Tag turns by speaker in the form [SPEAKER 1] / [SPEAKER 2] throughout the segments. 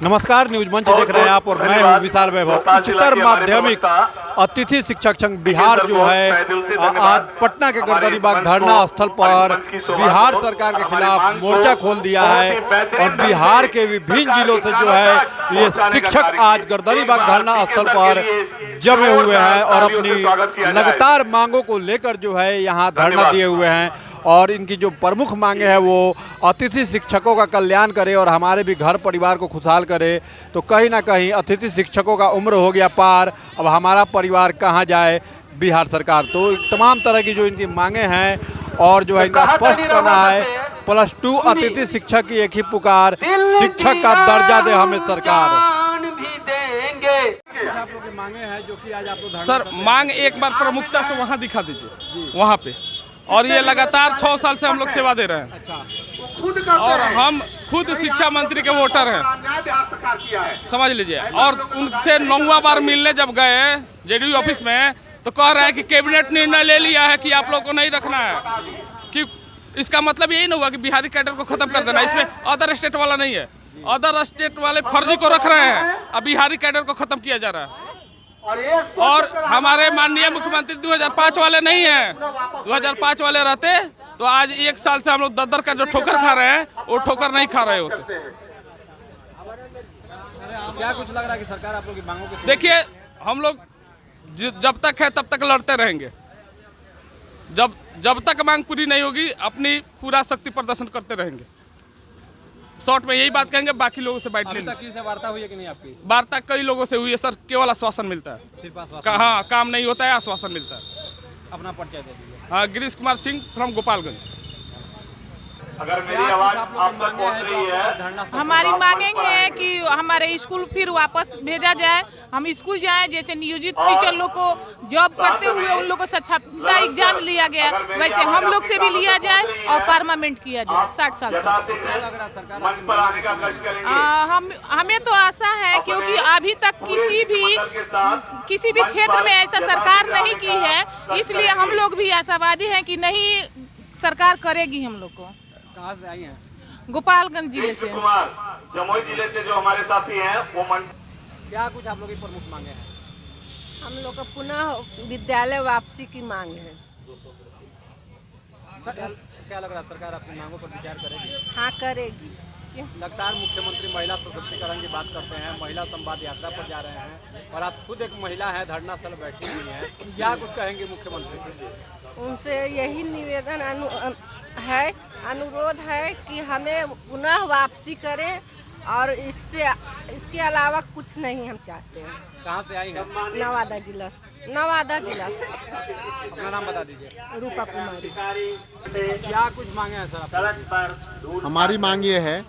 [SPEAKER 1] नमस्कार, न्यूज मंच देख रहे हैं आप और मैं हूं विशाल वैभव। उच्चतर माध्यमिक अतिथि शिक्षक संघ बिहार जो है आज पटना के गर्दनीबाग धरना स्थल पर बिहार सरकार के खिलाफ मोर्चा खोल दिया है और बिहार के विभिन्न जिलों से जो है ये शिक्षक आज गर्दनीबाग धरना स्थल पर जमे हुए हैं और अपनी लगातार मांगों को लेकर जो है यहाँ धरना दिए हुए हैं। और इनकी जो प्रमुख मांगे हैं वो अतिथि शिक्षकों का कल्याण करे और हमारे भी घर परिवार को खुशहाल करे। तो कहीं ना कहीं अतिथि शिक्षकों का उम्र हो गया पार, अब हमारा परिवार कहाँ जाए बिहार सरकार। तो तमाम तरह की जो इनकी मांगे हैं और जो है इनका स्पष्ट करना है +2 अतिथि शिक्षक की एक ही पुकार, शिक्षक का दर्जा दे हमें सरकार। आप लोग की मांगे हैं जो कि आज आप लोग
[SPEAKER 2] सर मांग एक बार प्रमुखता से वहाँ दिखा दीजिए वहाँ पे। और ये लगातार 6 साल से हम लोग सेवा दे रहे हैं।
[SPEAKER 1] अच्छा।
[SPEAKER 2] और हम खुद शिक्षा मंत्री के वोटर हैं, समझ लीजिए। और उनसे 9वां बार मिलने जब गए जेडीयू ऑफिस में तो कह रहे हैं कि कैबिनेट निर्णय ले लिया है कि आप लोग को नहीं रखना है। कि इसका मतलब यही नहीं हुआ कि बिहारी कैडर को खत्म कर देना। इसमें अदर स्टेट वाला नहीं है, अदर स्टेट वाले फर्जी को रख रहे हैं, अब बिहारी कैडर को खत्म किया जा रहा है। और हमारे माननीय मुख्यमंत्री 2005 वाले नहीं हैं। 2005 वाले रहते तो आज 1 साल से हम लोग दर का जो ठोकर खा रहे हैं वो ठोकर नहीं खा रहे होते।
[SPEAKER 1] क्या कुछ लग रहा है कि सरकार आप लोग की मांगों के
[SPEAKER 2] देखिए हम लोग जब तक है तब तक लड़ते रहेंगे। जब तक मांग पूरी नहीं होगी अपनी पूरा शक्ति प्रदर्शन करते रहेंगे। शॉर्ट में यही बात कहेंगे, बाकी लोगों से बाइट लेंगे।
[SPEAKER 1] किसी से वार्ता हुई है कि नहीं आपकी?
[SPEAKER 2] वार्ता कई लोगों से हुई है सर, केवल आश्वासन मिलता है।
[SPEAKER 1] सिर्फ आश्वासन?
[SPEAKER 2] हाँ, काम नहीं होता है, आश्वासन मिलता है।
[SPEAKER 1] अपना परिचय दे दीजिए।
[SPEAKER 2] हाँ, गिरीश कुमार सिंह फ्रॉम गोपालगंज।
[SPEAKER 3] अगर मेरी आवाज आप तक पहुंच रही है,
[SPEAKER 4] हमारी मांगे हैं कि हमारे स्कूल फिर वापस भेजा जाए, हम स्कूल जाएं। जैसे नियोजित टीचर लोग को जॉब करते हुए उन लोग को साक्षरता एग्जाम लिया गया, वैसे हम लोग से भी लिया जाए और परमानेंट किया जाए 60 साल तक।
[SPEAKER 3] मंच पर आने का कष्ट करेंगे।
[SPEAKER 4] हमें तो आशा है क्योंकि अभी तक किसी भी क्षेत्र में ऐसा सरकार नहीं की है, इसलिए हम लोग भी आशावादी हैं कि नहीं सरकार करेगी हम लोग को।
[SPEAKER 1] कहाँ से आई हैं?
[SPEAKER 4] गोपालगंज जिले से।
[SPEAKER 3] कुमार जमुई जिले से जो हमारे साथी हैं वो
[SPEAKER 1] क्या कुछ आप लोग की प्रमुख मांगे हैं?
[SPEAKER 5] हम लोग का पुनः विद्यालय वापसी की मांग है।
[SPEAKER 1] क्या लग रहा है सरकार आपकी मांगों पर विचार करेगी?
[SPEAKER 5] हाँ करेगी। क्यों?
[SPEAKER 1] लगातार मुख्यमंत्री महिला सशक्तिकरण की बात करते हैं, महिला संवाद यात्रा पर जा रहे हैं और आप खुद एक महिला है, धरना स्थल बैठी हुई हैं, क्या कुछ कहेंगे मुख्यमंत्री से?
[SPEAKER 5] उनसे यही निवेदन अनुरोध है कि हमें पुनः वापसी करें और इसके अलावा कुछ नहीं हम चाहते हैं।
[SPEAKER 1] कहाँ से आई हैं?
[SPEAKER 5] नवादा जिला से।
[SPEAKER 1] अपना नाम बता दीजिए।
[SPEAKER 5] रूपा कुमारी।
[SPEAKER 1] क्या कुछ मांगे हैं सर आप?
[SPEAKER 6] हमारी मांग ये है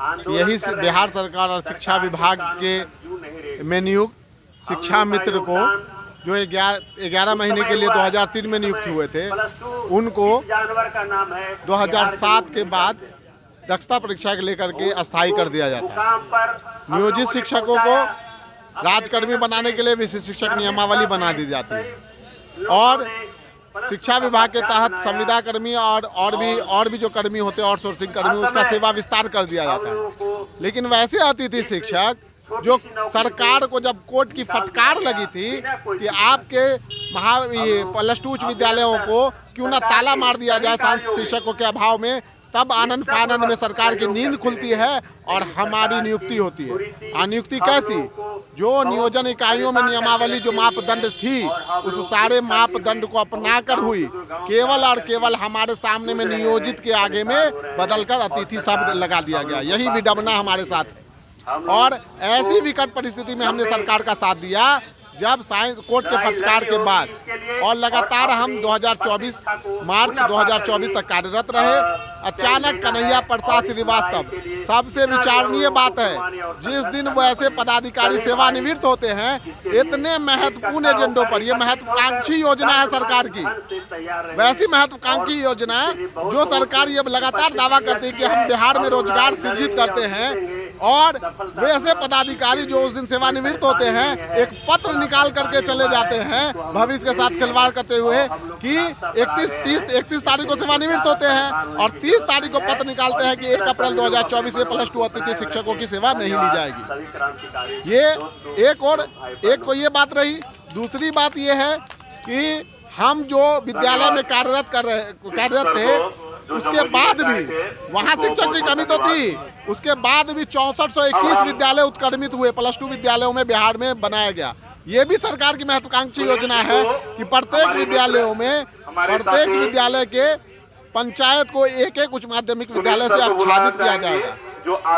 [SPEAKER 6] कि यही बिहार सरकार और शिक्षा विभाग के में नियुक्त शिक्षा मित्र को जो 11 महीने के लिए 2003 में नियुक्त हुए थे, उनको 2007 के बाद दक्षता परीक्षा के लेकर के अस्थायी कर दिया जाता है। नियोजित शिक्षकों को राजकर्मी बनाने के लिए विशिष्ट शिक्षक नियमावली बना दी जाती है और शिक्षा विभाग के तहत संविदा कर्मी और भी जो कर्मी होते हैं, आउटसोर्सिंग कर्मी, उसका सेवा विस्तार कर दिया जाता है। लेकिन वैसे अतिथि शिक्षक जो सरकार को जब कोर्ट की फटकार लगी थी कि आपके +2 उच्च विद्यालयों को क्यों ना ताला मार दिया जाए शिक्षकों के अभाव में, तब आनंद फानंद में सरकार की नींद खुलती है और हमारी नियुक्ति होती है। नियुक्ति कैसी? जो नियोजन इकाइयों में नियमावली जो मापदंड थी उस सारे मापदंड को अपनाकर हुई, केवल और केवल हमारे सामने में नियोजित के आगे में बदलकर अतिथि शब्द लगा दिया गया। यही विडंबना हमारे साथ है और ऐसी विकट परिस्थिति में हमने सरकार का साथ दिया जब साइंस कोर्ट के फटकार के बाद और लगातार हम मार्च 2024 तक कार्यरत रहे। अचानक कन्हैया प्रसाद श्रीवास्तव, सबसे विचारणीय बात है, जिस दिन वो ऐसे पदाधिकारी सेवानिवृत्त होते हैं, इतने महत्वपूर्ण एजेंडों पर, ये महत्वाकांक्षी योजना है सरकार की, वैसी महत्वाकांक्षी योजना जो सरकार ये लगातार दावा करती है कि हम बिहार में रोजगार सृजित करते हैं, और वैसे पदाधिकारी जो उस दिन सेवानिवृत्त होते हैं एक पत्र निकाल करके चले जाते हैं भविष्य के साथ खिलवाड़ करते हुए कि 31 तारीख को सेवानिवृत्त होते हैं और 30 तारीख को पत्र निकालते हैं कि 1 अप्रैल 2024 से +2 अतिथि शिक्षकों की सेवा नहीं ली जाएगी। ये एक तो ये बात रही। दूसरी बात ये है कि हम जो विद्यालय में कार्यरत थे उसके बाद भी वहाँ शिक्षक की कमी तो थी, उसके बाद भी 6421 विद्यालय उत्क्रमित हुए +2 विद्यालयों में बिहार में बनाया गया। ये भी सरकार की महत्वाकांक्षी योजना है कि प्रत्येक विद्यालय के पंचायत को एक उच्च माध्यमिक विद्यालय से आच्छादित किया जाएगा।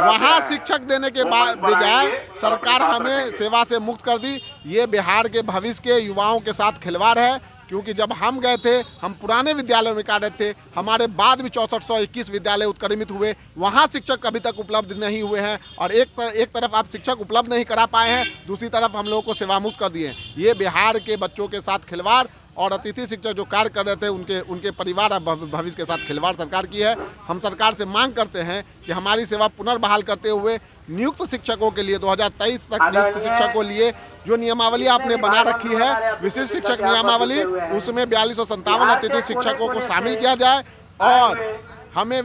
[SPEAKER 6] वहाँ शिक्षक देने के बजाय सरकार हमें सेवा से मुक्त कर दी। ये बिहार के भविष्य के युवाओं के साथ खिलवाड़ है, क्योंकि जब हम गए थे, हम पुराने विद्यालयों में कार्यरत थे, हमारे बाद भी 6421 विद्यालय उत्क्रमित हुए, वहाँ शिक्षक अभी तक उपलब्ध नहीं हुए हैं। और एक तरफ आप शिक्षक उपलब्ध नहीं करा पाए हैं, दूसरी तरफ हम लोगों को सेवामुक्त कर दिए। ये बिहार के बच्चों के साथ खिलवाड़ और अतिथि शिक्षक जो कार्य कर रहे थे उनके परिवार और भविष्य के साथ खिलवाड़ सरकार की है। हम सरकार से मांग करते हैं कि हमारी सेवा पुनर्बहाल करते हुए नियुक्त शिक्षकों के लिए 2023 तक नियुक्त शिक्षकों के लिए जो नियमावली आपने बना रखी है, विशिष्ट शिक्षक नियमावली, उसमें 4257 अतिथि शिक्षकों को शामिल किया जाए और हमें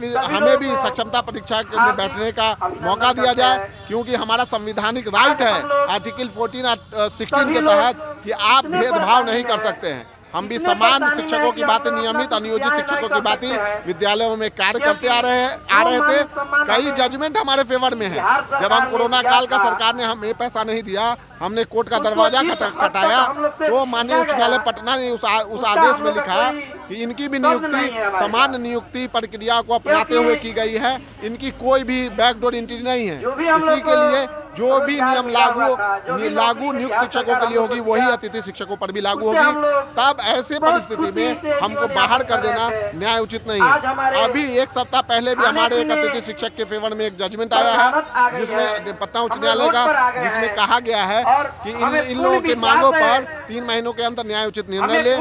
[SPEAKER 6] भी सक्षमता परीक्षा में बैठने का मौका दिया जाए, क्योंकि हमारा संविधानिक राइट है आर्टिकल 14 और 16 के तहत कि आप भेदभाव नहीं कर सकते हैं। हम भी समान शिक्षकों की बातें, नियमित अनियोजित शिक्षकों की बातें विद्यालयों में कार्य करते आ रहे थे। कई जजमेंट हमारे फेवर में है। जब हम कोरोना काल का सरकार ने हमें पैसा नहीं दिया, हमने कोर्ट का दरवाजा खटाया, तो माननीय उच्च न्यायालय पटना ने उस आदेश में लिखा कि इनकी भी नियुक्ति समान नियुक्ति प्रक्रिया को अपनाते हुए की गई है, इनकी कोई भी बैकडोर एंट्री नहीं है। इसी के लिए जो भी नियम लागू नियुक्त शिक्षकों के लिए होगी वही अतिथि शिक्षकों पर भी लागू होगी। तब ऐसे परिस्थिति में हमको बाहर कर देना न्याय उचित नहीं है। अभी एक सप्ताह पहले भी हमारे एक अतिथि शिक्षक के फेवर में एक जजमेंट आया है, जिसमें पटना उच्च न्यायालय का, जिसमें कहा गया है कि इन लोगों के मांगों पर 3 महीनों के अंदर न्याय उचित निर्णय ले।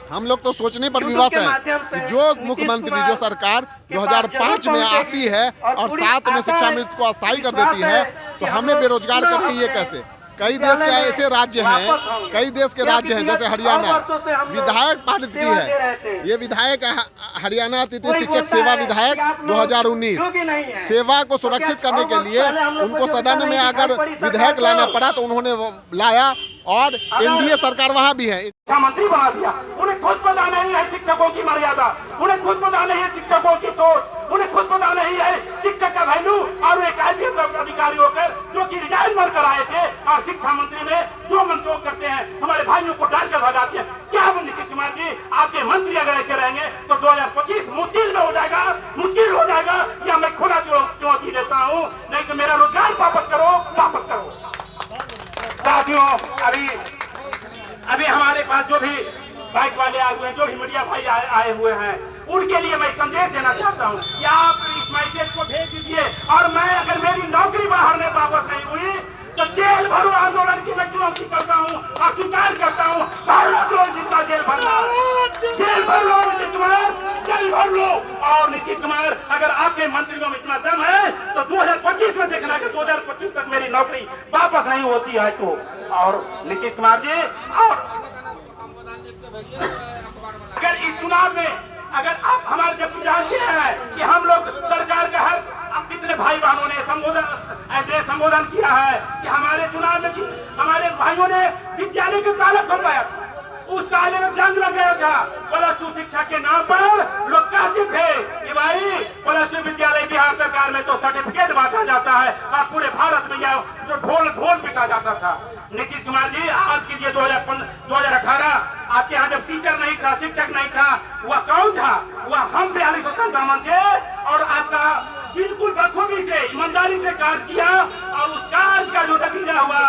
[SPEAKER 6] हम लोग तो सोचने पर विवश है कि जो मुख्यमंत्री, जो सरकार 2005 में आती है और 7 में शिक्षा मृत्यु को अस्थायी कर देती है, तो हमें बेरोजगार कर रही है कैसे? कई देश के ऐसे राज्य हैं, जैसे हरियाणा, विधायक पारित की है। ये विधायक हरियाणा अतिथि शिक्षक सेवा विधायक 2019, सेवा को सुरक्षित करने के लिए उनको सदन में अगर विधेयक लाना पड़ा तो उन्होंने लाया और एनडीए सरकार वहाँ भी है।
[SPEAKER 3] शिक्षा मंत्री बना दिया। उन्हें खुद पता नहीं है शिक्षकों की मर्यादा, उन्हें खुद पता नहीं है शिक्षकों की सोच, उन्हें खुद पता नहीं है शिक्षक का वैल्यू। और एक IPS अधिकारी होकर जो कि रिजाइन कर आए थे और शिक्षा मंत्री में जो मंत्रों करते हैं, हमारे भाइयों को डालकर भगाते हैं। क्या नीतीश कुमार जी, आपके मंत्री अगर ऐसे रहेंगे तो 2025 मुश्किल हो जाएगा, या मैं खुला चुनौती देता हूँ, नहीं तो मेरा रोजगार वापस करो। साथियों, अभी हमारे पास जो भी बाइक वाले आए हुए हैं, जो भी मीडिया भाई आए हुए हैं, उनके लिए मैं संदेश देना चाहता हूं कि आप इस मैसेज को भेज दीजिए। और मैं, अगर मेरी नौकरी बाहर में वापस नहीं हुई तो जेल भरो आंदोलन की मैं चुनौती करता हूं और स्वीकार करता हूं। जितना जेल भर लो नीतीश कुमार, जेल भर लो। और नीतीश कुमार, अगर आपके मंत्रियों में इतना दम है तो 2025 में देखना कि 2025 तक मेरी नौकरी वापस नहीं होती है तो। और नीतीश कुमार जी, और अगर इस चुनाव में अगर आप हमारे जब जानते हैं कि हम लोग सरकार का हर कितने भाई बहनों ने संबोधन किया है कि हमारे चुनाव में हमारे भाइयों ने विद्यालय के ताला खुलवाया, उस ताले में जंग लग गया था। +2 शिक्षा के नाम पर लोग कहते थे कि भाई +2 विद्यालय बिहार सरकार में तो सर्टिफिकेट बांटा जाता है और पूरे भारत में यह जो ढोल पिटा जाता था। नीतीश कुमार जी, आज कीजिए 2018 आपके यहाँ जब टीचर नहीं था, शिक्षक नहीं था, वह कौन था? वह हम 4257 थे। और आपका बिल्कुल बखूबी से, ईमानदारी से कार्य किया और उस कार्य का जो नतीजा हुआ,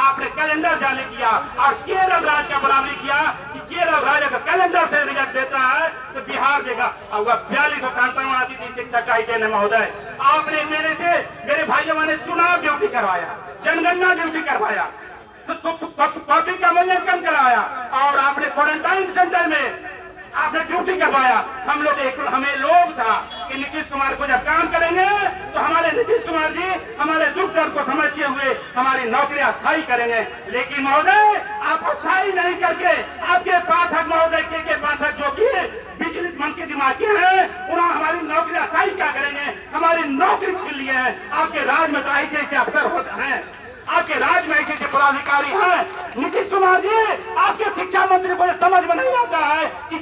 [SPEAKER 3] आपने कैलेंडर जारी किया और केरल राज्य का बराबरी किया कि केरल राज्य अगर कैलेंडर से रिजल्ट देता है तो बिहार देगा। और वह 4257 आती थी शिक्षक का ही देने महोदय। आपने मेरे भाइयों ने चुनाव ड्यूटी करवाया, जनगणना ड्यूटी करवाया, कॉपी का मूल्यांकन कराया और आपने क्वारंटाइन सेंटर में आपने ड्यूटी करवाया। हमें लोग था कि नीतीश कुमार को जब काम करेंगे तो हमारे नीतीश कुमार जी हमारे दुख दर्द को समझते हुए हमारी नौकरियां स्थायी करेंगे। लेकिन महोदय आप स्थायी नहीं करके आपके पाठक महोदय के पाठक जो कि विचलित मन के दिमाग के हैं, उन्होंने हमारी नौकरियां स्थायी क्या करेंगे, हमारी नौकरी छीन लिए हैं। आपके राज में तो ऐसे अफसर होते हैं, आपके राज्य में ऐसे पदाधिकारी हैं। नीतीश कुमार जी आपके शिक्षा मंत्री को समझ में नहीं आता है कि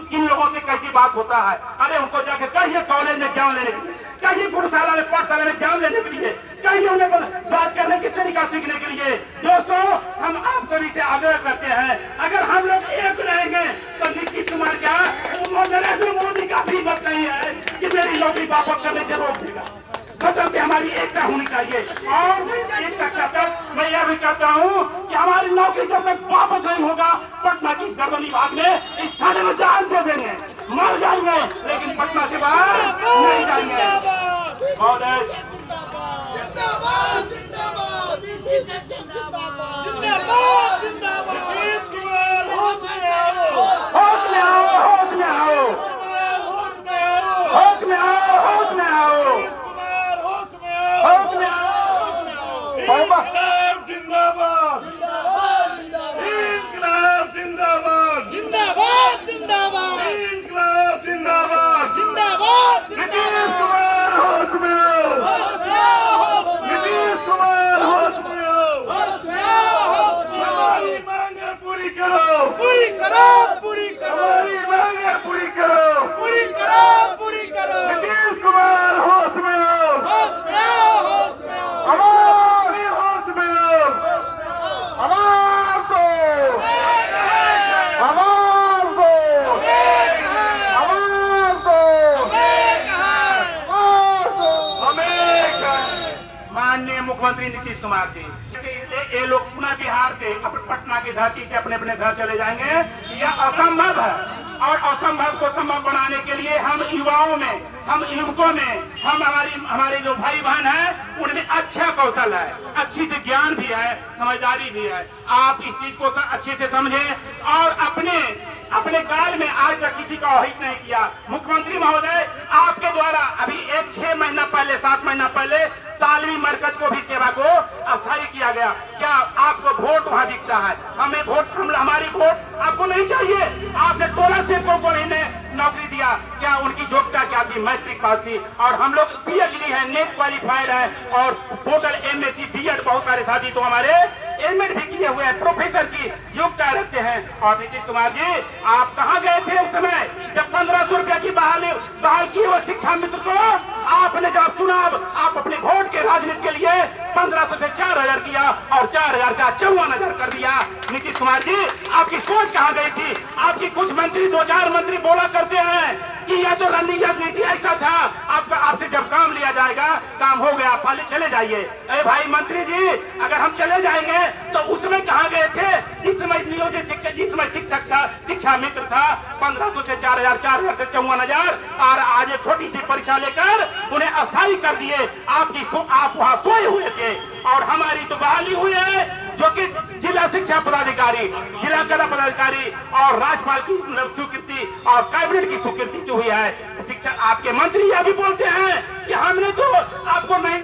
[SPEAKER 3] किन लोगों से कैसी बात होता है। अरे उनको जाकर कहिए कॉलेज में एग्जाम लेने के लिए, कहिए गुरुशाला में पाठशाला में एग्जाम लेने के लिए, कहिए उन्हें बात करने की तरीका सीखने के लिए। दोस्तों हम आप सभी से आग्रह करते हैं, अगर हम लोग एक रहेंगे तो नीतीश कुमार क्या नरेंद्र मोदी का भी मत नहीं है कि मेरी नौकरी वापस करने से रोक देगा। मतलब कि हमारी एकता होनी चाहिए। और एकता के साथ मैं यह भी कहता हूँ कि हमारी नौकरी जब तक वापस नहीं होगा, पटना की इस गर्दन विभाग में इस थाने में जान दे देंगे, मर जाएंगे, लेकिन पटना से बाहर नहीं जाएंगे। महोदय होश में आओ, होश में आओ, होश में आओ, होश में आओ, होश में आओ। जिंदाबाद, इंकलाब जिंदाबाद, जिंदाबाद, जिंदाबाद, इंकलाब जिंदाबाद, जिंदाबाद। नीतीश कुमार होश में आओ, नीतीश कुमार होश में आओ, हमारी मांगे पूरी करो, पूरी करो, पूरी करो, हमारी मांगे पूरी करो, पूरी करो, पूरी करो। नीतीश कुमार होश में आओ, होश में आओ, होश में आओ, हमारी होश में आओ। आवाज दो, आवाज दो, आवाज दो, माननीय मुख्यमंत्री नीतीश कुमार जी, ये लोग पुनः बिहार से अपने पटना की धरती से अपने अपने घर चले जाएंगे, यह असंभव है। और असंभव को संभव बनाने के लिए हम युवाओं में, हम युवकों में, हमारे जो भाई बहन हैं उनमें अच्छा कौशल है, अच्छी से ज्ञान भी है, समझदारी भी है। आप इस चीज को अच्छे से समझें और अपने काल में आज तक किसी का अहित नहीं किया। मुख्यमंत्री महोदय आपके द्वारा अभी 6 महीना पहले, 7 महीना पहले तालवी मरकज को भी सेवा को अस्थायी किया गया। क्या आपको वोट वहां दिखता है? हमें वोट, हमारी वोट आपको नहीं चाहिए। आपने 16 सेवकों को नौकरी दिया, क्या उनकी योग्यता क्या थी? मैट्रिक पास थी। और हम लोग PhD है, नेट क्वालिफाइड है और टोटल MSc BEd, बहुत सारे साथी तो हमारे एडमिट भी किए हुए हैं, प्रोफेसर की योग्यता रखते हैं। और नीतीश कुमार जी आप कहाँ गए थे उस समय जब 1500 रुपया की बहाल की वो शिक्षा मित्र को? आपने जब चुनाव आप अपने वोट के राजनीति के लिए 1500 से 4000 किया और 4000 से 54,000 कर दिया। नीतीश कुमार जी आपकी सोच कहाँ गई थी? आपकी कुछ मंत्री, 2-4 मंत्री बोला करते हैं कि यह तो रणनीति ऐसा था, आपसे जब काम लिया जाएगा, काम हो गया, पहले चले जाइए। अरे भाई मंत्री जी, अगर हम चले जाएंगे तो उसमें कहाँ गए थे जिस समय नियोजित शिक्षक, जिस समय शिक्षक था, शिक्षा मित्र था, 1500 से 4000, 4000 से 54,000 और आज एक छोटी सी परीक्षा लेकर उन्हें अस्थायी कर दिए। आप वहाँ सोए हुए थे और हमारी तो बहाली हुई है, जो कि जिला शिक्षा पदाधिकारी, जिला कला पदाधिकारी और राज्यपाल की स्वीकृति और कैबिनेट की स्वीकृति से हुई है। शिक्षा आपके मंत्री यह भी बोलते हैं कि हमने तो आपको नहीं